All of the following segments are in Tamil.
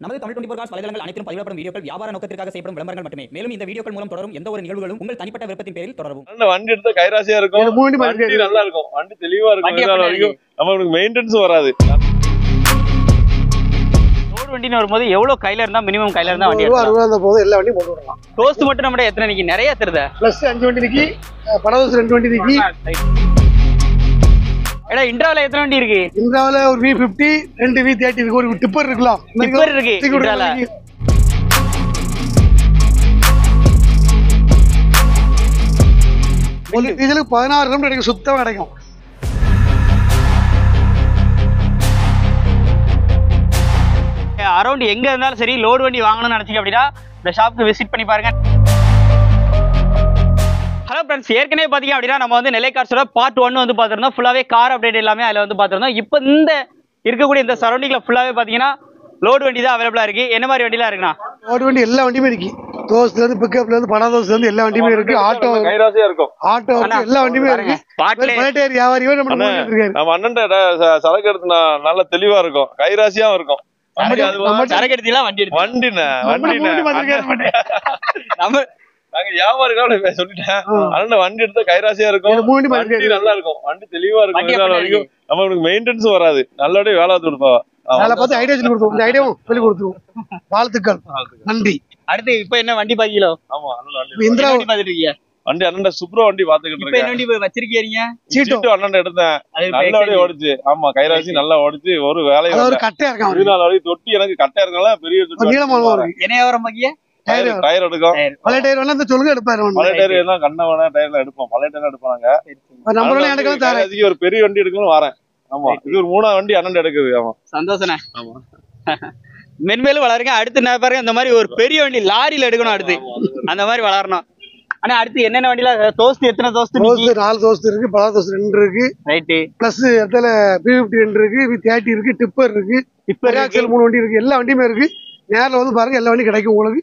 நமது தமிழ் 24 காஸ் வலைதளங்கள் அனைத்தும் பதிவிடப்படும் வீடியோக்கள் வியாபார நோக்கத்திற்காக செய்யப்படும் விளம்பரங்கள் மட்டுமே. மேலும் இந்த வீடியோக்கள் மூலம் தொடரும் எந்த ஒரு நிகழ்வுகளும் உங்கள் தனிப்பட்ட விருப்பத்தின் பேரில் தொடரவும். வண்டி எடுத்தா கைராசியா இருக்கும், வண்டி நல்லா இருக்கும், வண்டி தெளிவா இருக்கும், நமக்கு மெயின்டெனன்ஸ் வராது. ரோடு வண்டின்னு வரும்போது எவ்வளவு கையில இருந்தா மினிமம் கையில இருந்தா வண்டி 60 அந்த போது எல்லா வண்டியும் போட்டு விடலாம். டோஸ்ட் மட்டும் நம்ம எத்தனை நிக்கி நிறைய தருதா பிளஸ் 5 வண்டி நிக்கி, படவஸ் 2 வண்டி நிக்கி. எடா இன்ட்ரால எத்தனை வண்டி இருக்கு? இன்ட்ரால ஒரு V50 2 V30 இருக்கு, ஒரு டிப்பர் இருக்கலாம். டிப்பர் இருக்கு இன்ட்ரால. ஒரு டீசலுக்கு 16 கிலோமீட்டர் கிடைக்கும், சுத்தமா கிடைக்கும். அரௌண்ட் எங்க இருந்தாலும் சரி லோடு வண்டி வாங்கணும்னு நினைச்சீங்க அப்படின்னா இந்த ஷாப்புக்கு விசிட் பண்ணி பாருங்க. ஹலோ ஃப்ரெண்ட்ஸ், ஏற்கனவே பார்த்தீங்க அப்படின்னா நம்ம வந்து நெல்லை கார்ஸோட பார்ட் 1 வந்து பார்த்துருந்தோம். ஃபுல்லாகவே கார் அப்டேட் எல்லாமே அதில் வந்து பார்த்துருந்தோம். இப்போ இந்த இருக்கக்கூடிய இந்த சரௌண்டிங்கில் ஃபுல்லாகவே பார்த்தீங்கன்னா லோடு வண்டி தான் அவைலபிளாக இருக்குது. என்ன மாதிரி வண்டிலாம் இருக்குண்ணா? லோடு வண்டி எல்லா வண்டியுமே இருக்கு. தோஸ்ல இருந்து பிக்கப்ல இருந்து பண தோஸ்ல இருந்து எல்லா வண்டியுமே இருக்கு. ஆட்டோ கைராசியா இருக்கும், ஆட்டோ எல்லா வண்டியுமே இருக்கு. பலட்டேர் வியாபாரியே நம்ம அண்ணன் சரக்கு எடுத்து நல்லா தெளிவா இருக்கும், கைராசியாவும் இருக்கும். சரக்கு எடுத்தீங்களா? நாங்க வியாபாரிகள் சொல்லிட்டேன். அதனால வண்டி எடுத்தா கைராசியா இருக்கும், வண்டி நல்லா இருக்கும், வண்டி தெளிவா இருக்கும், நமக்கு மெயின்டெனன்ஸ் வராது, நல்லபடியா வேலை கொடுப்பா. வேலை பார்த்து ஐடியா சொல்லி கொடுத்துருவோம். இந்த ஐடியாவும் சொல்லி கொடுத்துருவோம். வாழ்த்துக்கள், நன்றி. அடுத்து இப்ப என்ன வண்டி பாக்கீங்களோ? ஆமா, இந்திரா வண்டி பாத்துட்டு இருக்கீங்க. வண்டி அண்ணன் சூப்பரா வண்டி பாத்துக்கிட்டு இருக்கேன். என்ன வண்டி வச்சிருக்கீங்க? சீட்டு அண்ணன் எடுத்தேன், நல்லபடியா ஓடிச்சு. ஆமா, கைராசி நல்லா ஓடிச்சு. ஒரு வேலையை ஒரு கட்டையா இருக்கும், 14 வழி தொட்டி எனக்கு கட்டையா இருக்கனால பெரிய என்ன வியாபாரம் பாக்கிய டயர் எடுக்கும். பழைய டயர் வேணா சொல்லுங்க, எடுப்பாரு. பழைய டயர் எல்லாம் கண்ணவன டயர்ல எடுப்போம், பழைய டயர் எடுப்பாங்க. ஒரு பெரிய வண்டி எடுக்கணும் வரேன். ஆமா, இது ஒரு 3ஆவது வண்டி அண்ணன் எடுக்குது. ஆமா, சந்தோஷம். ஆமா, மென்மேலும் வளருங்க. அடுத்து நான் பாருங்க இந்த மாதிரி ஒரு பெரிய வண்டி லாரியில எடுக்கணும், அடுத்து அந்த மாதிரி வளரணும். ஆனா அடுத்து என்னென்ன வண்டியில தோஸ்து எத்தனை தோஸ்து? 4 தோஸ்து இருக்கு, பல தோஸ்து 2 இருக்கு. ரைட்டு. பிளஸ் இடத்துல V50 2 இருக்கு, V30 இருக்கு, டிப்பர் இருக்கு, டிப்பர் ஆக்சல் 3 வண்டி இருக்கு. எல்லா வண்டியுமே இருக்கு. நேரில் வந்து பாருங்க, எல்லா வண்டியும் கிடைக்கும். உங்களுக்கு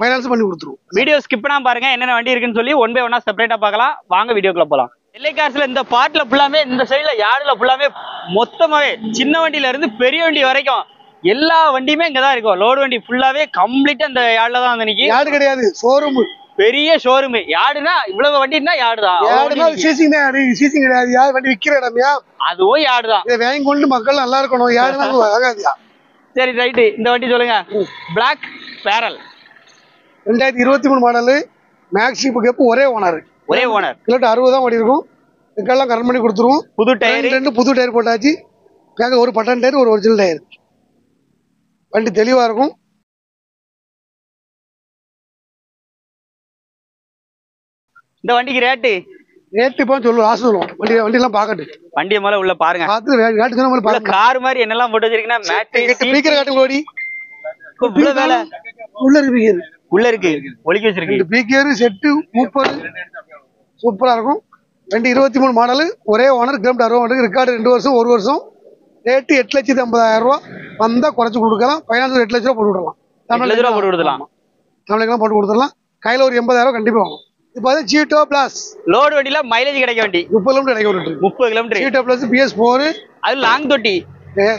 ஃபைனான்ஸ் பண்ணி கொடுத்துருவோம். வீடியோ ஸ்கிப் பண்ணாம பாருங்க, என்னென்ன வண்டி இருக்குன்னு சொல்லி 1 by 1 செப்பரேட்டா பார்க்கலாம். வாங்க வீடியோக்குள்ள போலாம். நெல்லை கார்ஸ்ல இந்த பார்ட்ல ஃபுல்லாமே, இந்த சைடுல யார்டுல ஃபுல்லாமே மொத்தமாவே சின்ன வண்டியில இருந்து பெரிய வண்டி வரைக்கும் எல்லா வண்டியுமே இங்கதான் இருக்கும். லோடு வண்டி ஃபுல்லாவே கம்ப்ளீட்டா இந்த யார்டுல தான் வந்து நிக்கி. யார்டு கிடையாது, ஷோரூம். பெரிய ஷோரூம். யார்டுனா இவ்வளவு வண்டினா யார்டு தான். யார்டுனா சீசிங் தான். சீசிங் கிடையாது, யார் வண்டி விக்கிற இடம்யா, அதுவும் யார்டு தான். இதை வாங்கி கொண்டு மக்கள் நல்லா இருக்கணும். யார்டுனா வாங்காதியா. சரி, ரைட்டு. இந்த வண்டி சொல்லுங்க. Black barrel 2023 model, Maxi pickup, ஒரே ஓனர். கிலோட்டு 60 தான் ஓடி இருக்கும். இதுக்கெல்லாம் கரண்ட் பண்ணி கொடுத்துருவோம். புது டயர் 2 புது டயர் போட்டாச்சு. ஒரு பட்டன் டயர், ஒரு ஒரிஜினல் டயர். வண்டி தெளிவா இருக்கும். இந்த வண்டிக்கு ரேட்டு இப்போ சொல்லுவோம், ஆசை சொல்லுவோம். வண்டி எல்லாம் பாக்கட்டு, வண்டியை மேல உள்ள பாருங்க. பார்த்து ரேட்டு சொன்ன மாதிரி பாருங்க. கார் மாதிரி என்னெல்லாம் போட்டு வச்சிருக்கீங்கன்னா மேட் ஸ்பீக்கர் காட்டு ஓடி வேலை உள்ள இருக்கு, உள்ள இருக்கு ஒலிக்க வச்சிருக்கு. ஸ்பீக்கர் செட்டு சூப்பரா இருக்கும். வண்டி 23 மாடலு, ஒரே ஓனர், கிலோமீட்டர் 60 ரெக்கார்டு 2 வருஷம் 1 வருஷம். ரேட்டு 8,50,000 ரூபா. வந்தா குறைச்சு கொடுக்கலாம். ஃபைனான்ஸ் 8 லட்ச ரூபா போட்டு விடலாம். 8 லட்ச ரூபா போட்டு கொடுக்கலாம். தமிழகெல்லாம் போட்டு கொடுத்துடலாம். கையில ஒரு 80,000 கண்டிப்பா வாங்கும். இப்போ ஜீட்டோ பிளஸ் லோடு வண்டியில மைலேஜ் கிடைக்க வண்டி 30 கிலோமீட்டர் கிடைக்கும். 30 கிலோமீட்டர். ஜீட்டோ பிளஸ் PS4, அது லாங் தொட்டி.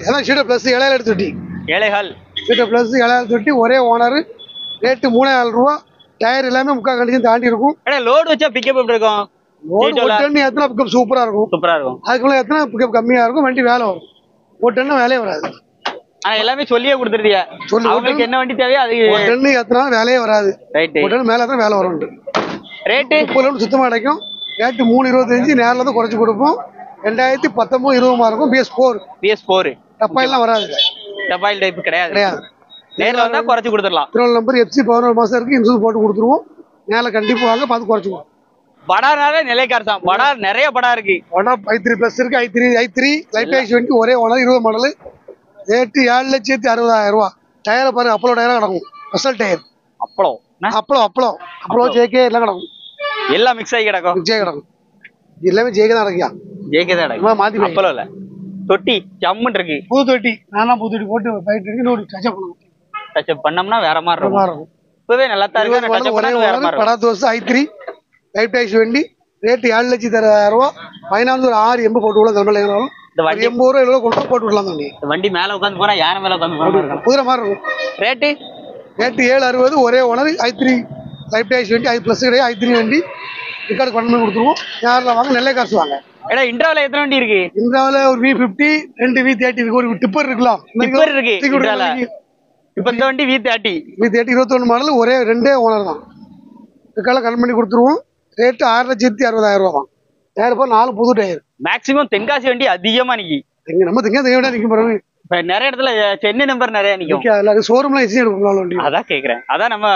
அதான் ஜீட்டோ பிளஸ் 7,000 தொட்டி. 7,000 ஜீட்டோ பிளஸ் 7,000 தொட்டி, ஒரே ஓனர். ரேட்டு 3,000 ரூபா. டயர் எல்லாமே முக்கால் கண்டிஷன் தாண்டி இருக்கும். லோடு வச்சா பிக்கப் எப்படி இருக்கும்? எத்தனை பிக்கப் சூப்பரா இருக்கும். அதுக்குள்ள எத்தனை பிக்கப் கம்மியா இருக்கும். வண்டி வேலை வரும். ஒரு வேலையே வராது. ஆனா எல்லாமே சொல்லியே கொடுத்துருதியா, அவங்களுக்கு என்ன வண்டி தேவையோ அது. எத்தனை வேலையே வராது. மேல எத்தனை வேலை வரும். ரேட்டு 30 சுத்தமா கிடைக்கும். ரேட்டு 3,25. நேரில் வந்து குறைச்சு கொடுப்போம். 2019-20 இருக்கும். PS4 டப்பாயிலாம் வராது. டப்பாயில் டைப் கிடையாது. நேரில் வந்தா குறைச்சு கொடுத்துடலாம். திருவள்ளூர் நம்பர் FC 11 மாசம் இருக்கு. இன்சூரன்ஸ் போட்டு கொடுத்துருவோம். நேரில் கண்டிப்பா வாங்க, பார்த்து குறைச்சுக்குவோம். படானால நெல்லை கார் தான். படா நிறைய படா இருக்கு. படா i3 பிளஸ் இருக்கு. i3 லைட் டைஸ் வண்டி, ஒரே ஓனர், 20 மாடலு. ரேட்டு 7,60,000 ரூபா. டயரை பாருங்க, அப்பளோ டயரா கிடக்கும். Special tyre. அப்பளோ ஜேகே எல்லாம் கிடக்கும். எல்லாம் மிக்ஸ் ஆகி கிடக்கும். எல்லாமே ஜேகே தான் இருக்கியா. ஜேகே தான் கிடக்கும். மாத்தி அப்பளோ இல்ல. தொட்டி ஜம்முன்னு இருக்கு. புது தொட்டி. நான் புது தொட்டி போட்டு ஃபைட் இருக்கு. இன்னொரு டச்சப் பண்ணுவோம். டச்சப் பண்ணோம்னா வேற மாதிரி இருக்கும். இப்பவே நல்லா தான் இருக்கு. டச்சப் பண்ணா வேற மாதிரி இருக்கும். படா தோஸ் i3 லைட் டைஸ் வண்டி. ரேட்டு 7,60,000 ரூபா. ஃபைனான்ஸ் ஒரு 6 எம்பு போட்டு உள்ள தமிழ்ல இந்த வண்டி 80 ரூபா 70 கொண்டு போட்டு விடலாம் தம்பி. இந்த வண்டி மேல உட்காந்து போனா யார மேல உட்காந்து போறா குதிரை மாதிரி இருக்கும். ரேட்டு 760 ஒரே ஓனர் i3 லைஃப் டைஸ் வண்டி i+ கிடையாது i3 வண்டி ரெக்கார்டு கொண்டு போய் கொடுத்துருவோம். யாரில் வாங்க நெல்லை காசு வாங்க. ஏடா இன்ட்ராவில் எத்தனை வண்டி இருக்கு? இந்திராவில் ஒரு V50 2 V30 இருக்கு. ஒரு டிப்பர் இருக்கலாம். டிப்பர் இருக்கு இன்ட்ரால. இப்போ இந்த வண்டி V30 21 மாடல் ஒரே 2 ஓனர் தான். ரெக்கார்டில் கன் பண்ணி கொடுத்துருவோம். ரேட்டு 6,60,000 ரூபா தான். டயர் போய் 4 புது டயர். மேக்ஸிமம் தென்காசி வண்டி அதிகமா நிக்கி. நம்ம தெங்க விட நிற்கும் பிறகு இப்போ நிறைய இடத்துல சென்னை நம்பர் நிறைய நிக்கும். எல்லாரும் ஷோரூம்லாம் ஈஸியாக எடுக்கலாம் வண்டி. அதான் கேட்குறேன். அதான் நம்ம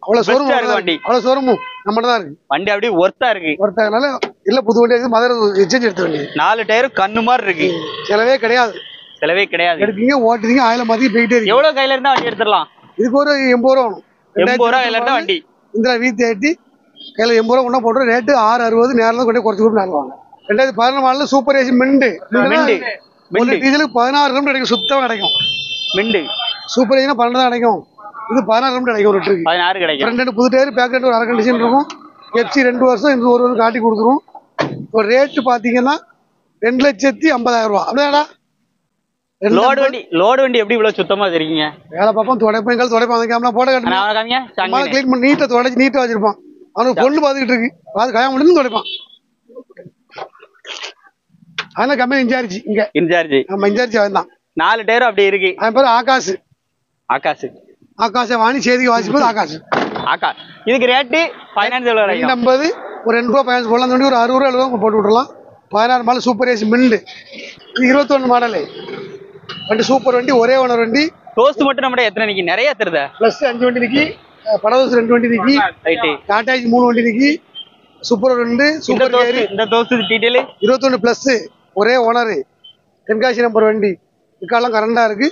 அவ்வளோ ஷோரூம் இருக்கு வண்டி. அவ்வளோ ஷோரூமும் நம்மகிட்ட தான் இருக்கு. வண்டி அப்படியே ஒர்த்தா இருக்கு. ஒருத்தனால இல்லை புது வண்டி மதுரை எக்ஸ்சேஞ்ச் எடுத்த வண்டி. 4 டயரும் கண்ணு மாதிரி இருக்கு. செலவே கிடையாது. செலவே கிடையாது. எடுத்தீங்க ஓட்டுறீங்க ஆயில மாற்றி போயிட்டே இருக்கு. எவ்வளவு கையில இருந்தா வண்டி எடுத்துடலாம்? இதுக்கு ஒரு 80 ரூபா வரும். 80 ரூபா கையில இருந்தா வண்டி. இந்த V30 கையில் 80 ரூபா கொண்டா போடுறோம். ரேட்டு 6,60 நேரில் கொண்டு குறைச்சி கூட நாளுவாங்க. 2014 மாடல் சூப்பர் ஏசி மிண்டு டீசலுக்கு 16 கிலோமீட்டர் கிடைக்கும். சுத்தமாக கிடைக்கும். மிண்டு சூப்பர் ஏசினா 12 தான் கிடைக்கும். இது 16 கிலோமீட்டர் கிடைக்கும். ஒரு லிட்டருக்கு 16 கிடைக்கும். 2 புது டயர் பேக் ஒரு அரை கண்டிஷன் இருக்கும். FC 2 வருஷம் இந்த 1 வருஷம் காட்டி கொடுத்துரும். ஒரு ரேட்டு பார்த்தீங்கன்னா 2,50,000 ரூபா. அப்படியாடா லோடு வண்டி எப்படி இவ்வளவு சுத்தமா தெரியுங்க? வேலை பார்ப்போம் துடைப்பேன் துடைப்பான் அந்த கேமரா போட கட்டுங்க கிளீன் பண்ணி நீட்டா துடைச்சி நீட்டா வச்சிருப்பான். அவனுக்கு பொண்ணு பார்த்துக்கிட்டு இருக்கு. பார்த்து கல்யாணம் பண்ணி துடைப்பான். அதனால கம்பெனி இன்சார்ஜ் இங்க இன்சார்ஜ் நம்ம இன்சார்ஜ் அவன் தான். 4 டயரும் அப்படி இருக்கு. அவன் பேர் ஆகாஷ். ஆகாஷ வாணி செய்திக்கு வாசிப்பது ஆகாஷ். இதுக்கு ரேட்டு ஃபைனான்ஸ் எவ்வளவு கிடைக்கும்? 250 ஒரு 2 ரூபா ஃபைனான்ஸ் போடலாம். ஒரு 60 ரூபா 70 ரூபா போட்டு விடலாம். 16 மாடல் சூப்பர் ஏசி மிண்டு. இது 21 மாடலு வண்டி. சூப்பர் வண்டி ஒரே ஓனர் வண்டி. டோஸ்ட் மட்டும் நம்ம எத்தனை நிக்கி? நிறைய தெரியுதா? ப்ளஸ் 5 வண்டி நிக்கி. படவஸ் 2 வண்டி நிக்கி. டாடாஜி 3 வண்டி நிக்கி. Super 2 super carry. இந்த டோஸ்ட் டீடைல் 21 பிளஸ் ஒரே ஓனர். தென்காசி நம்பர் வண்டி. இதுக்கெல்லாம் கரண்டா இருக்கு.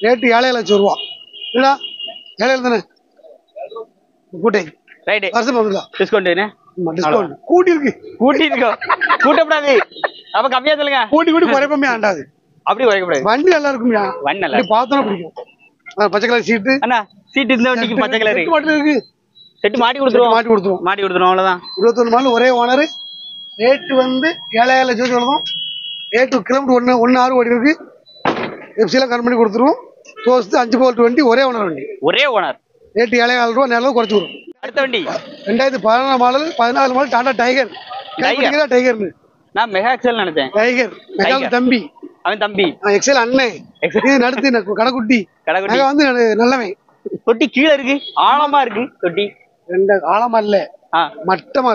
ரேட்டு 7,00,000 ரூபா. இல்லடா 7,000 தானே கூட்டை. ரைட் வருஷம் வந்துடலாம். டிஸ்கவுண்ட் டிஸ்கவுண்ட் கூட்டி இருக்கு. கூட்டப்படாது. அப்ப கம்மியா சொல்லுங்க. கூட்டி குறைப்பமே ஆண்டாது. அப்படி குறைக்கப்படாது. வண்டி நல்லா இருக்கும்யா. வண்டி நல்லா பார்த்தோன்னா பிடிக்கும். பச்சை கலர் சீட்டு. அண்ணா சீட் இந்த வண்டிக்கு பச்சை கலர் மட்டும் இருக்கு. செட்டு மாட்டி கொடுத்துருவோம் அவ்வளவுதான். 21 மாடல் ஒரே ஓனர். ரேட்டு வந்து 7,000 சொல்லுவோம். ரேட்டு கிலோமீட்டர் 1.6 ஓடி இருக்கு. எஃப்சிலாம் கன் பண்ணி கொடுத்துருவோம். தோஸ்து 5 போல்ட் வண்டி ஒரே ஓனர் வண்டி. ஒரே ஓனர். ரேட்டு 7,000 ரூபா நேரில் குறைச்சி கொடுக்கும். அடுத்த வண்டி 2014 மாடல் 14 மாடல் டாடா டைகர். டைகர்னு நான் மெகா எக்ஸல் நினைச்சேன். டைகர் தம்பி. அவன் தம்பி எக்ஸல் அண்ணன். இது நடத்து கடைக்குட்டி வந்து நல்லவன். தொட்டி கீழே இருக்கு. ஆழமா இருக்கு தொட்டி. ஆழமா இல்ல மட்டமா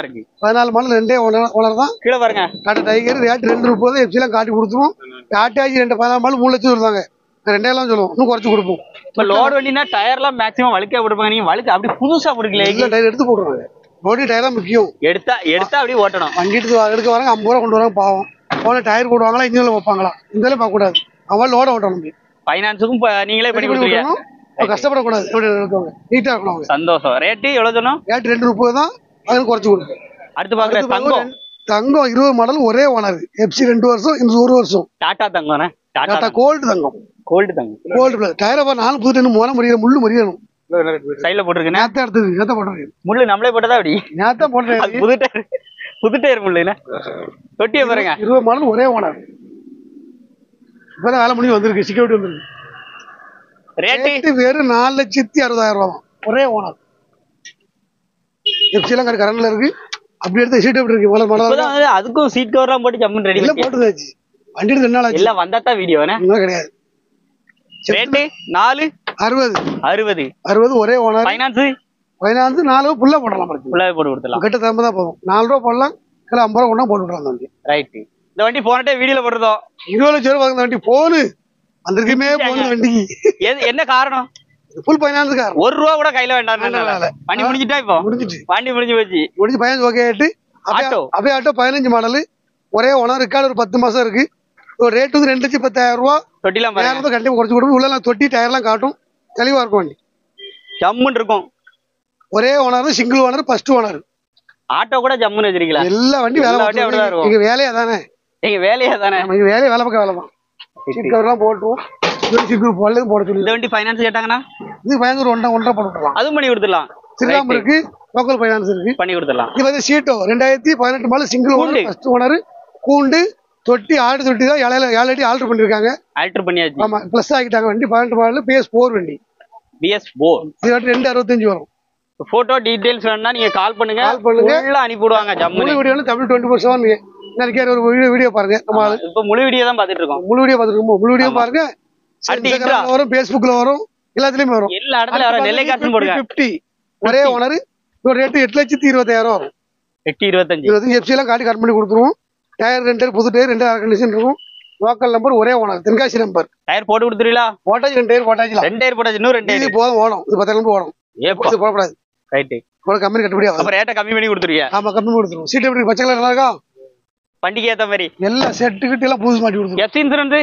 இருக்கு. 14 மாடல் 2 ஓனர் தான். கீழே பாருங்க. டாடா டைகர் ரேட்டு 2 எஃப்சிலாம் காட்டி கொடுத்துருவோம். டாட்டாஜி 14 மாடல் 3 லட்சம் வருவாங்க. 2,000 சொல்லுவோம். இன்னும் குறைச்சு கொடுப்போம். இப்ப லோடு வண்டினா டயர்லாம் மேக்ஸிமம் வழுக்க போட்டுப்பாங்க. நீங்க வழுக்க அப்படி புதுசா போட்டுக்கல. டயர் எடுத்து போட்டுருவாங்க. ரோடி டயர் தான் முக்கியம். எடுத்தா அப்படியே ஓட்டணும். வண்டி எடுக்க வராங்க 50 ரூபா கொண்டு வராங்க. பாவம் போன டயர் போடுவாங்களா இன்ஜின்ல வைப்பாங்களா இருந்தாலும் பார்க்க கூடாது. அவன் லோட ஓட்டணும். ஃபைனான்ஸுக்கும் நீங்களே பண்ணி கொடுத்துருவீங்க. கஷ்டப்படக்கூடாது. நீட்டா இருக்கணும். சந்தோஷம். ரேட்டு எவ்வளவு சொன்னோம்? ரேட்டு 2 தான். அதுக்கு குறைச்சு கொடுக்கும். அடுத்து பாக்குற தங்கம் 20 மாடல் ஒரே ஓனர். FC 2 வருஷம் இந்த 1 வருஷம். டாடா தங்கம். டாடா கோல்டு தங்கம். கோல்டு டயரை 4 புது டயர் மோன முறியணும். முள்ளு முறியணும். சைடுல போட்டுருக்கு. நேத்தா எடுத்தது. நேத்தா போட்டுருக்கு. முள்ளு நம்மளே போட்டதா அப்படி. நேத்தா போட்டது. புது டயர் முள்ளுனா தொட்டியை பாருங்க. 20 மாடல் ஒரே ஓனர். இப்பதான் வேலை முடிஞ்சு வந்திருக்கு. செக்யூரிட்டி வந்துருக்கு. ரேட்டு வெறும் 4,60,000 ரூபா தான். ஒரே ஓனர். எஃப்சிலாம் கரண்ட்ல இருக்கு. அப்படி எடுத்து சீட் எப்படி இருக்கு? மலர் அதுக்கும் சீட் கவர்லாம் போட்டு ஜம்முன்னு ரெடி போட்டுதாச்சு. வண்டி எடுத்து 2 நாள் ஆச்சு. இல்ல வந்தாதான் வீடியோ கிடையாது. ரேட்டு 4,60,000 ஒரே ஓனர். ஃபைனான்ஸ் 4 ஃபுல்லா போடலாம். ஃபுல்லாவே போட்டு கொடுத்துடலாம். கிட்ட தரமா தான் போகும். 4 ரூபா போடலாம். 50 ரூபா கொண்டா போட்டு விடலாம். வண்டி ரைட். இந்த வண்டி போனட்டே வீடியோல போட்டுறோம். 20 லட்சம் ரூபாய் வாங்க வண்டி போனு வந்திருக்குமே. போன வண்டிக்கு என்ன காரணம்? Full finance car. 1 ரூபா கூட கையில வேண்டாம். வண்டி முடிஞ்சிட்டா? இப்போ முடிஞ்சிச்சு. வண்டி முடிஞ்சு போச்சு. ஃபைனான்ஸ் ஓகே ஆயிட்டு. ஆட்டோ 15 மாடல் ஒரே ஓனர். ரெக்கார்டு ஒரு 10 மாசம் இருக்கு. ஒரு ரேட் வந்து 2,10,000 ரூபா. தொட்டிலாம் பாருங்க. கண்டிப்பா குறைச்சு கொடுப்போம். உள்ள தொட்டி டயர்லாம் காட்டும். தெளிவா இருக்கும். வண்டி ஜம்முன்னு இருக்கும். ஒரே owner. Single owner. First owner. Auto கூட ஜம்முன்னு வச்சிருக்கீங்களா? எல்லா வண்டி வேலை பார்த்து. எங்க வேலையா தானே. எங்க வேலையை வேலை பார்க்க வேலை தான். சீட் கவர்லாம் போட்டுருவோம். போட சொல்லி. இந்த வண்டி ஃபைனான்ஸ் கேட்டாங்கன்னா இது ஃபைனான்ஸ் 1.5 போட்டு விடலாம். அதுவும் பண்ணி கொடுத்துடலாம். சிறுகாம்பு இருக்கு. லோக்கல் ஃபைனான்ஸ் இருக்கு. பண்ணி கொடுத்துடலாம். இது வந்து சீட்டோ 2018 model single owner. First owner. கூண்டு தொட்டி ஆடு தொட்டி தான் 7 அடி ஆல்டர் பண்ணிருக்காங்க. ஆல்டர் பண்ணியாச்சு. ஆமா பிளஸ் ஆகிட்டாங்க. வண்டி 18 மாடல் PS4 வண்டி. PS4 இது 265 வரும். போட்டோ டீடைல்ஸ் வேணும்னா நீங்க கால் பண்ணுங்க. ஃபுல்லா அனுப்பி விடுவாங்க. முழு வீடியோல தமிழ் 24/7 இன்னைக்கு ஒரு வீடியோ பாருங்க. நம்ம இப்ப முழு வீடியோ தான் பாத்துட்டு இருக்கோம். முழு வீடியோ பாருங்க. Instagram வரும், Facebookல வரும், எல்லாத்துலயும் வரும். எல்லா இடத்துல வரும். நெல்லை காசு போடுங்க. 50 ஒரே ஓனர். இதோட ரேட் 8,25,000 வரும். 8,25 எஃப்சி எல்லாம் காட்டி கட் பண்ணி கொடுத்துருவோம். டயர் 2 புது டயர் 2 ஏர் கண்டிஷன் இருக்கும். லோக்கல் நம்பர் ஒரே ஓனர் தென்காசி நம்பர். டயர் போட்டு கொடுத்துறீங்களா? போட்டாச்சு 2 டயர் போட்டாச்சுல. 2 டயர் போட்டாச்சு. இன்னும் 2 டயர் இது போதும் ஓடும். இது 10 கிலோமீட்டர் ஓடும். ஏப்பா இது போடக்கூடாது. ரைட். ஒரு கம்பெனி கட்டுப்படியா அப்ப ரேட்ட கம்மி பண்ணி கொடுத்துருவீங்க? ஆமா கம்மி பண்ணி கொடுத்துருவோம். சீட் எப்படி பச்சை கலர் நல்லா இருக்கும். வண்டிக்கு ஏத்த மாதிரி எல்லாம் செட்டு கிட்ட எல்லாம் புதுசு மாட்டி கொடுத்துருவோம். எஃப்சி இன்சூரன்ஸ்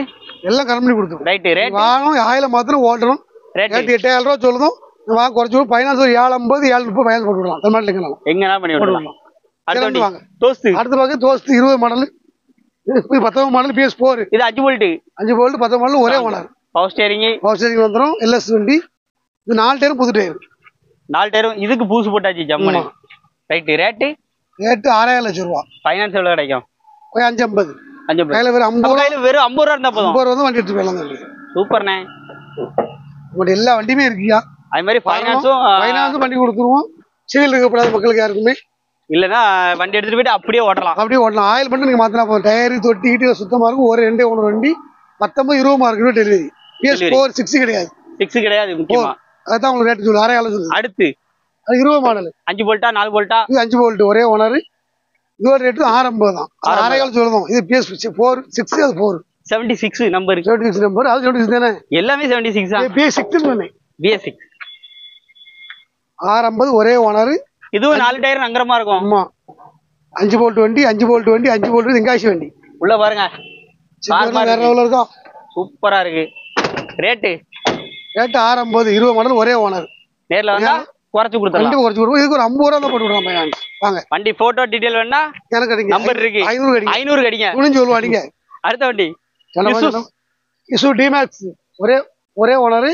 எல்லாம் கம்மி கொடுத்துருவோம். ரைட். ரேட் வாங்கணும் ஆயில மாத்திரம் ஓட்டணும். ரேட் 8,000 ரூபா சொல்லுதும். வாங்க குறைச்சு ஃபைனான்ஸ் ஒரு 750 730 ஃபைனான்ஸ் போட்டு விடலாம். தமிழ்நாட்டுல எங்கனா பண்ணி விடலாம். அடுத்து வாங்க. தோஸ்து. அடுத்து பாக்க தோஸ்து 20 மாடல். இது 19 மாடல் PS4. இது 5 வோல்ட். 5 வோல்ட் 19 மாடல் ஒரே ஓனர். பவர் ஸ்டீரிங் வந்துரும். LS வண்டி. இது 4 டயர் புது டயர். 4 டயரும் இதுக்கு பூசு போட்டாச்சு ஜம்மனு. ரைட். ரேட் 6,000 லட்சம் ரூபா. ஃபைனான்ஸ் எவ்வளவு கிடைக்கும்? 550. 550. கையில வெறும் 50 கையில வெறும் 50 ரூபா இருந்தா போதும். 50 ரூபா தான் வண்டி எடுத்து போயிடலாம். சூப்பர்ண்ணே. உங்கள்ட்ட எல்லா வண்டியுமே இருக்கியா? அது மாதிரி ஃபைனான்ஸும் பண்ணி கொடுத்துருவோம். சிவில் இருக்கக்கூடாது மக்களுக்கு யாருக்குமே. இல்லன்னா வண்டி எடுத்துட்டு போயிட்டு அப்படியே ஓட்டலாம். அப்படியே ஓட்டலாம். ஆயில் மட்டும் நீங்க மாத்தினா போதும். டயர் தொட்டி கிட்ட சுத்தமா இருக்கும். ஒரு 2 ஓனர் வண்டி 19-20 மார்க்கு டெலிவரி. PS4 6 கிடையாது. 6 கிடையாது முக்கியமா. அதான் உங்களுக்கு ரேட் சொல்லு 6,000 சொல்லு. அடுத்து அது 20 மாடல். 5 வோல்ட்டா 4 வோல்ட்டா? இது 5 வோல்ட் ஒரே ஓனர். இதோட ரேட் 650 தான். 6,000 சொல்லுவோம். இது PS4 6 அது 4 76 நம்பர். 76 நம்பர். அது 76 தானே? எல்லாமே 76 தான். PS6 தானே? PS6 650 ஒரே ஓனர். இதுவும் 4 டயர் நங்கரமா இருக்கும். ஆமா 5 வோல்ட் வண்டி 5 வோல்ட் வண்டி 5 வோல்ட் தென்காசி வண்டி. உள்ள பாருங்க. வேற லெவல்ல இருக்கும். சூப்பரா இருக்கு. ரேட் 650 20 மாடல் ஒரே ஓனர். நேர்ல வந்தா குறைச்சு கொடுத்துறலாம். கண்டிப்பா குறைச்சு கொடுப்போம். இதுக்கு ஒரு 50 ரூபா தான் போட்டு விடுறோம் பையன். வாங்க. வண்டி போட்டோ டீடைல் வேணா எனக்கு அடிங்க. நம்பர் இருக்கு. 500 அடிங்க. குனிஞ்சு சொல்லுவா அடிங்க. அடுத்த வண்டி இசு D-Max ஒரே ஓனர்.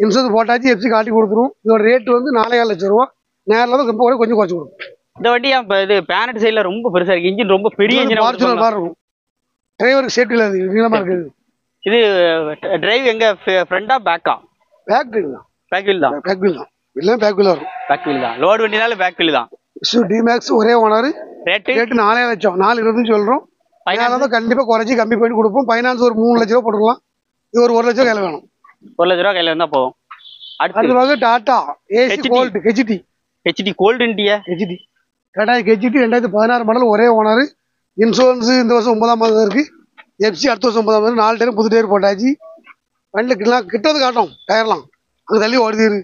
இன்சூரன்ஸ் போட்டாச்சு. எஃப்சி காட்டி கொடுத்துருவோம். இதோட ரேட் வந்து 4,000 லட்சம் ரூபா. நேரில் தான் கொஞ்சம் குறைச்சு கொடுக்கும். இந்த வண்டி இது பேனட் சைடுல ரொம்ப பெருசா இருக்கு. இன்ஜின் ரொம்ப பெரிய இன்ஜின் ஃபார்ச்சுனர் மாதிரி இருக்கும். டிரைவருக்கு சேஃப்டி இல்ல. நீளமா இருக்குது. இது டிரைவ் எங்க ஃப்ரண்டா பேக்கா? பேக் வீல் தான். பேக் வீல் தான். பேக் வீல் தான். இல்ல பேக் வீல் வரும். பேக் வீல் தான். லோட் வண்டினால பேக் வீல் தான். இசு D-Max ஒரே ஓனர். ரேட் 4,000 லட்சம். 4,25 சொல்றோம். ஃபைனான்ஸ் தான் கண்டிப்பா குறைச்சி கம்மி பண்ணி கொடுப்போம். ஃபைனான்ஸ் ஒரு 3 லட்சம் ரூபா போட்டுக்கலாம். இது ஒரு 1 லட்சம் கையில வேணும். 1 லட்சம் ரூபா கையில இருந்தா போதும். அடுத்து வாங்க Tata AC gold HT gold India HT. Tata HT 2016 model ஒரே ஓனர். இன்சூரன்ஸ் இந்த வருஷம் 9ஆம் மாதம் இருக்கு. எஃப்சி அடுத்த வருஷம் 9ஆம் மாதம். 4 டயர் புது டயர் போட்டாச்சு. வண்டி கிட்டது காட்டும். டயர்லாம் அங்க தள்ளி ஓடுது.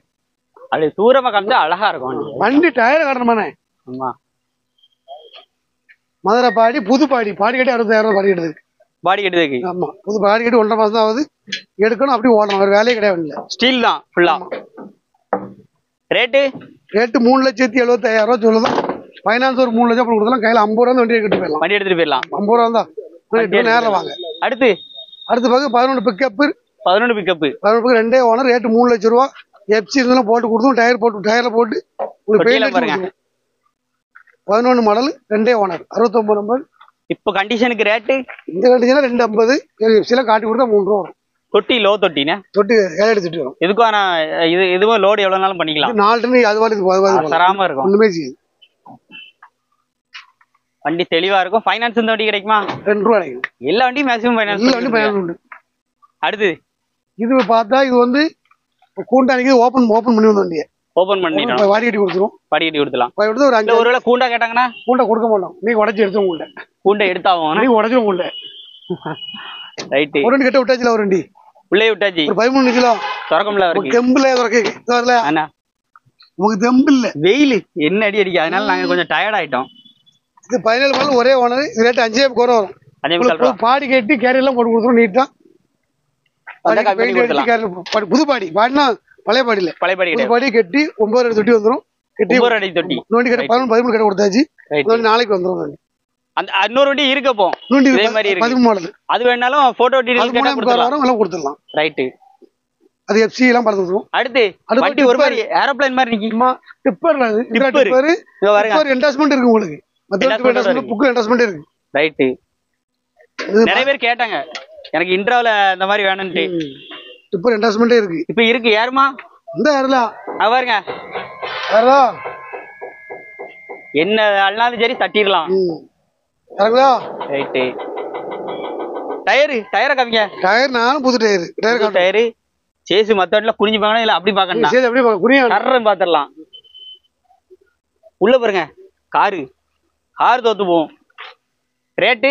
அது தூரமா காமிச்சா அழகா இருக்கும் வண்டி. டயர் காட்டணுமானே? ஆமா. மதுரை புது பாடி கட்டி 60,000 பாடி எடுத்து. பாடி கட்டுறதுக்கு? ஆமா புது பாடி கட்டி 1.5 மாசம் தான் ஆகுது. எடுக்கணும் அப்படி ஓடணும். வேற வேலையே கிடையாது. ஸ்டீல் தான் ஃபுல்லா. ரேட்டு 3,75,000 ரூபா சொல்லுதான். ஃபைனான்ஸ் ஒரு 3 லட்சம் கொடுக்கலாம். கையில 50 ரூபா வண்டி எடுத்துட்டு போயிடலாம். வண்டி எடுத்துட்டு போயிடலாம். 50 ரூபா தான். நேரில் வாங்க. அடுத்து பார்க்க 11 பிக்கப். 11 pickup 2 owner. ரேட் 3 லட்சம் ரூபா. எஃப்சி இதெல்லாம் போட்டு கொடுத்தோம். டயர்ல போட்டு உங்களுக்கு பாருங்க. 11 மாடல் 2 ஓனர் 69 நம்பர். இப்போ கண்டிஷனுக்கு ரேட்டு இந்த கண்டிஷனா 250. எஃப்சில காட்டி கொடுத்தா 3 ரூபா வரும். தொட்டி லோ தொட்டினா தொட்டி 7 அடி தொட்டி வரும். இதுக்கும் இதுவும் லோடு எவ்வளவு நாளும் பண்ணிக்கலாம். 4 டன் அது மாதிரி தராம இருக்கும். ஒண்ணுமே செய்யுது. வண்டி தெளிவா இருக்கும். ஃபைனான்ஸ் இந்த வண்டி கிடைக்குமா? 2 ரூபா கிடைக்கும். எல்லா வண்டியும் மேக்ஸிமம் ஃபைனான்ஸ். எல்லா வண்டியும் ஃபைனான்ஸ் உண்டு. அடுத்து இது பார்த்தா இது வந்து கூண்டானிக்கு ஓபன் பண்ணி வந்த வண்டியை ஓபன் பண்ணிட்டோம். வாடி கட்டி கொடுத்துரும். வாடி கட்டி கொடுத்துலாம். ஒரு 5 ஒருவேளை கூண்டா கேட்டாங்கன்னா கூண்டை கொடுக்க மாட்டோம். நீங்க உடச்சி எடுத்து உங்கள்ட்ட கூண்டை எடுத்தாகும். நீங்க உடச்சு உங்கள்ட்ட ரைட்டு. ஒரு கிட்ட விட்டாச்சுல ஒரு வண்டி உள்ளே விட்டாச்சு. ஒரு 13 கிலோ திறக்கம்ல இருக்கு. தெம்புல வரல அண்ணா உங்களுக்கு தெம்பு இல்ல. வெயில் என்ன அடி அடிக்க. அதனால நாங்க கொஞ்சம் டயர்ட் ஆயிட்டோம். இது 17 மாடல் ஒரே ஓனர். இது ரேட் 5,000 குறை வரும். பாடி கட்டி கேரியர் எல்லாம் போட்டு கொடுத்துரும். நீட்டா புது பாடினா பழைய பாடியில புது பாடி கட்டி 9 அடி தொட்டி வந்துடும். கட்டி 9 அடி தொட்டி நோண்டி கட்டி 13 கடை கொடுத்தாச்சு. நாளைக்கு வந்துடும். அந்த இன்னொரு வண்டி இருக்கப்போ இதே மாதிரி இருக்கு 13 மாடல். அது வேணாலும் போட்டோ டீடைல்ஸ் கேட்டா கொடுத்துடலாம். ரைட். அது எஃப்சி எல்லாம் பார்த்துறோம். அடுத்து வண்டி ஒரு மாதிரி ஏரோப்ளேன் மாதிரி நிக்குமா? டிப்பர்ல அது டிப்பர் இங்க பாருங்க. ஒரு என்டாஸ்மென்ட் இருக்கு உங்களுக்கு. மத்த என்டாஸ்மென்ட் புக் என்டாஸ்மென்ட் இருக்கு. ரைட். நிறைய பேர் கேட்டாங்க எனக்கு இன்ட்ராவில இந்த மாதிரி வேணும்ட்டு. இப்போ இன்வெஸ்ட்மெண்ட்டே இருக்கு. இப்ப இருக்கு யாருமா இந்த ஏறலாம் பாருங்க ஏறலாம் என்ன அல்லாலும் சரி தட்டிடலாம். இறங்களா ரைட்டு. டயரை காமிங்க. டயர் நானும் புது டயர் டயரு சேசு மத்த வண்டில குனிஞ்சு பார்க்கணும் இல்ல அப்படி பார்க்கணும். சரி அப்படியே குனிய டர்றன்னு பாத்துடலாம். உள்ள பாருங்க காரு தோத்து போகும். ரேட்டு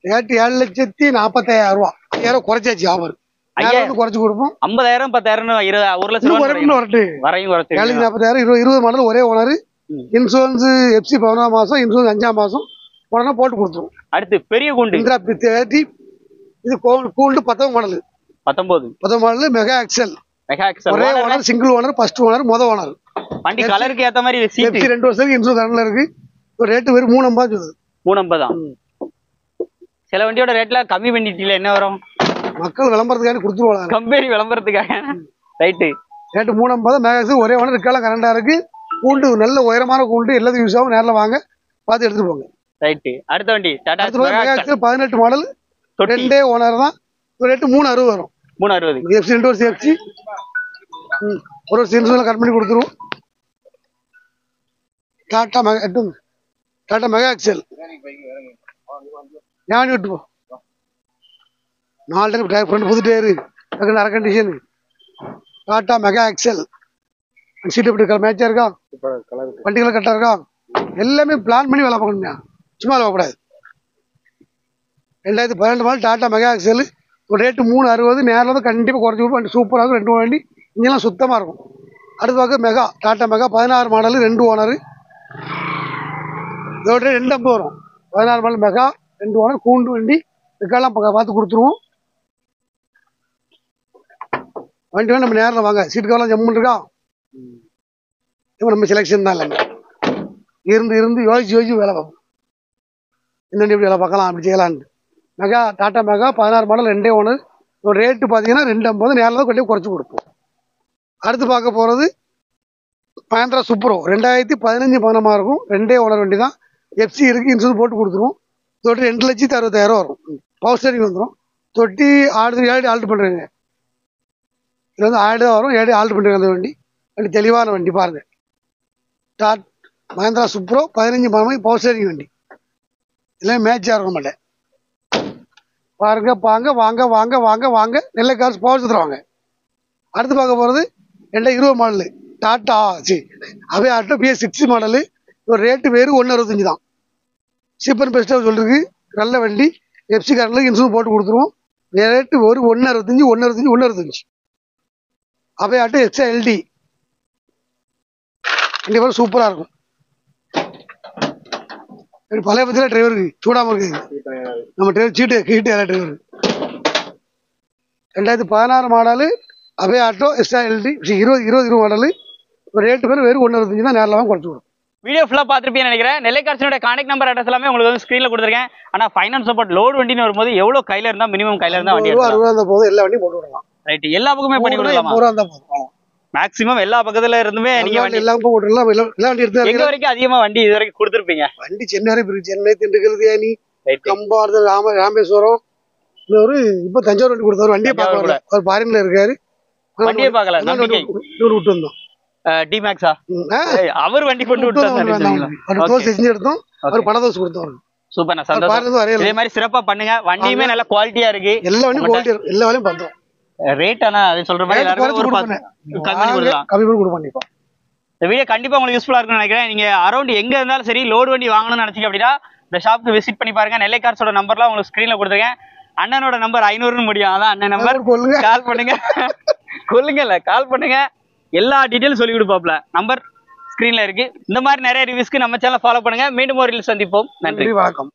7,40,000 ரூபா. 5,000 குறைச்சாச்சு ஆஃபர். குறைச்சு கொடுப்போம். 50,000 10,000 1 லட்சம் வரையும் குறைச்சு 7,40,000 20 மாடல் ஒரே ஓனர். இன்சூரன்ஸ் எஃப்சி 11 மாசம், இன்சூரன்ஸ் 5ஆம் மாசம் உடனே போட்டு கொடுத்துருவோம். அடுத்து பெரிய கூண்டு இந்திரா 30. இது கூண்டு 19 மாடல். 19 model mega excel. ஒரே owner, single owner, first owner, மொத ஓனர். வண்டி கலருக்கு ஏத்த மாதிரி சீட் 2 வருஷத்துக்கு இன்சூரன்ஸ் ரன்ல இருக்கு. ரேட் வெறும் 350 சொல்லுது. 350 தான். சில வண்டியோட ரேட்ல கம்மி பண்ணிட்டீங்க என்ன வரும்? மக்கள் விளம்பரத்துக்காக கொடுத்துருவாங்க. கம்பெனி விளம்பரத்துக்காக. ரைட்டு. ரேட் 350 மெகா எக்ஸல் ஒரே ஓனர். இருக்கலாம் கரண்டா இருக்கு. கூண்டு நல்ல உயரமான கூண்டு, எல்லாத்துக்கும் யூஸ் ஆகும். நேரில் வாங்க பார்த்து எடுத்துட்டு போங்க. ரைட்டு. அடுத்த வண்டி டாடா 18 மாடல் 2 ஓனர் தான். ரேட் 360 வரும். 360. எஃப்சி 2 வருஷம் எஃப்சி. ஒரு வருஷம் இன்சூரன்ஸ் கட் பண்ணி கொடுத்துருவோம். டாடா மெகா எக்ஸல் ஞானி விட்டு போ. 4 டயர் ஃப்ரண்ட் புது டயரு அரை condition. Tata mega excel. Seat எப்படி மேட்சா இருக்கா? வண்டிகளை கரெக்டாக இருக்கா? எல்லாமே பிளான் பண்ணி வேலை பார்க்கணுங்க, சும்மா வேலைப்படாது. 2012 மாடல் டாடா மெகா எக்ஸல். ஒரு ரேட்டு 360. நேரில் வந்து கண்டிப்பாக குறைச்சி கொடுப்போம். வண்டி சூப்பராக இருக்கும். 2 வண்டி இங்கெல்லாம் சுத்தமாக இருக்கும். அடுத்து பார்க்க mega Tata mega 16 model 2 owner. இதோட 250 வரும். 16 மாடல் மெகா 2 ஓனர் கூண்டு வண்டி. இதுக்கெல்லாம் பார்த்து கொடுத்துருவோம். வண்டி வேணும் நம்ம நேரில் வாங்க. சீட்டு கவலாம் ஜம்முன்னு இருக்கா? இப்போ நம்ம செலெக்ஷன் தான் இல்லைங்க. இருந்து யோசிச்சு வேலை பார்ப்போம். இன்னும் எப்படி வேலை பார்க்கலாம், அப்படி செய்யலான்னு. Mega Tata mega 16 model 2 owner. ஒரு ரேட்டு பார்த்தீங்கன்னா 250. நேரில் தான் கொண்டு குறைச்சி கொடுப்போம். அடுத்து பார்க்க போகிறது மஹேந்திரா சூப்பரோ 2015 இருக்கும். 2 ஓனர் வண்டி தான். எஃப்சி இருக்குது. இன்சூரன்ஸ் போட்டு கொடுத்துருவோம். தொட்டி 2,60,000 வரும். பவர் ஸ்டேரிங் வந்துடும். தொட்டி ஆல்ட்ரு பண்ணுறீங்க. இது வந்து 1000 தான் வரும். 7 ஆல்ட்ரு பண்ணுறீங்க. அந்த வண்டி தெளிவான வண்டி பாருங்க. மஹேந்திரா சூப்பரோ 15 பவர் ஸ்டேரிங் வண்டி. இதெல்லாம் மேட்சாக இருக்க மாட்டேன். பாருங்க வாங்க வாங்க வாங்க வாங்க வாங்க நெல்லை கார்ஸ் பவர் சுற்றுவாங்க. அடுத்து பார்க்க போகிறது 2020 மாடலு டாட்டா அவே ஆட்டோ BS6 மாடலு. ஒரு ரேட்டு வேறு 165 தான். சீப்பர் பெஸ்ட்டாக சொல்லிருக்கு. நல்ல வண்டி. எஃப்சி கார்டில் இன்சூரன்ஸ் போட்டு கொடுத்துருவோம். ரேட்டு ஒரு 165. அவே ஆட்டோ XLD கண்டிப்பாக சூப்பராக இருக்கும். பழைய பத்தியில் டிரைவருக்கு சூடாமல் இருக்குது. நம்ம டிரைவர் கீட்டு டிரைவர். 2016 மாடலு அவே ஆட்டோ XLD 20 மாடலு. ரேட்டு பேர் வெறும் 165 தான். நேரில் வாங்க குறைச்சி கொடுக்கும். வீடியோ ஃபுல்லா பாத்துருப்பீங்கன்னு நினைக்கிறேன். நெல்லை கார்ஸோட கான்டாக்ட் நம்பர் அட்ரஸ் எல்லாமே உங்களுக்கு வந்து ஸ்கிரீன்ல கொடுத்துருக்கேன். ஆனா ஃபைனான்ஸ் சப்போர்ட் லோடு வண்டின்னு வரும்போது எவ்வளவு கையில இருந்தா மினிமம் கையில இருந்தா வண்டி 60 இருந்தா போதும். எல்லா வண்டியும் போட்டு விடலாம். ரைட். எல்லா பக்கமே பண்ணி கொடுக்கலாமா? 100 இருந்தா போதும். மேக்ஸிமம் எல்லா பக்கத்துல இருந்துமே நீங்க வண்டி எல்லாம் போட்டுடலாம். எல்லா வண்டி எடுத்து எங்க வரைக்கும் அதிகமா வண்டி இது வரைக்கும் கொடுத்துருப்பீங்க? வண்டி சென்னை வரை இருக்கு. சென்னை, திண்டுக்கல், தேனி, கம்பாடு, ராமேஸ்வரம். இன்னொரு இப்ப தஞ்சாவூர் வண்டி கொடுத்தாரு. வண்டியை பார்க்கல. அவர் பாரின்ல இருக்காரு. வண்டியை பார்க்கல. நம்பிக்கை விட்டு வந்தோம். டிமேக்ஸா அவர் வண்டி கொண்டு விட்டு எடுத்தோம். அவர் பண தோசை கொடுத்தோம். சூப்பர். சந்தோஷம். இதே மாதிரி சிறப்பா பண்ணுங்க. வண்டியுமே நல்ல குவாலிட்டியா இருக்கு. எல்லா வண்டியும் குவாலிட்டி இருக்கு. எல்லா வேலையும் பண்றோம். ரேட் ஆனா அது சொல்ற மாதிரி கம்மி கொடுப்போம். இந்த வீடியோ கண்டிப்பா உங்களுக்கு யூஸ்ஃபுல்லா இருக்கும்னு நினைக்கிறேன். நீங்க அரௌண்ட் எங்க இருந்தாலும் சரி லோடு வண்டி வாங்கணும்னு நினைச்சீங்க அப்படின்னா இந்த ஷாப்க்கு விசிட் பண்ணி பாருங்க. நெல்லை கார்ஸோட நம்பர்லாம் உங்களுக்கு ஸ்கிரீன்ல கொடுத்துருக்கேன். அண்ணனோட நம்பர் 500 முடியும். அதான் அண்ணன் நம்பர். கால் பண்ணுங்க. கால் பண்ணுங்க. எல்லா டீட்டெயிலும் சொல்லி கொடுப்பாப்ல. நம்பர் ஸ்கிரீன்ல இருக்கு. இந்த மாதிரி நிறைய ரிவ்யூஸ்க்கு நம்ம சேனல் ஃபாலோ பண்ணுங்க. மீண்டும் ஒரு ரீல் சந்திப்போம். நன்றி, வணக்கம்.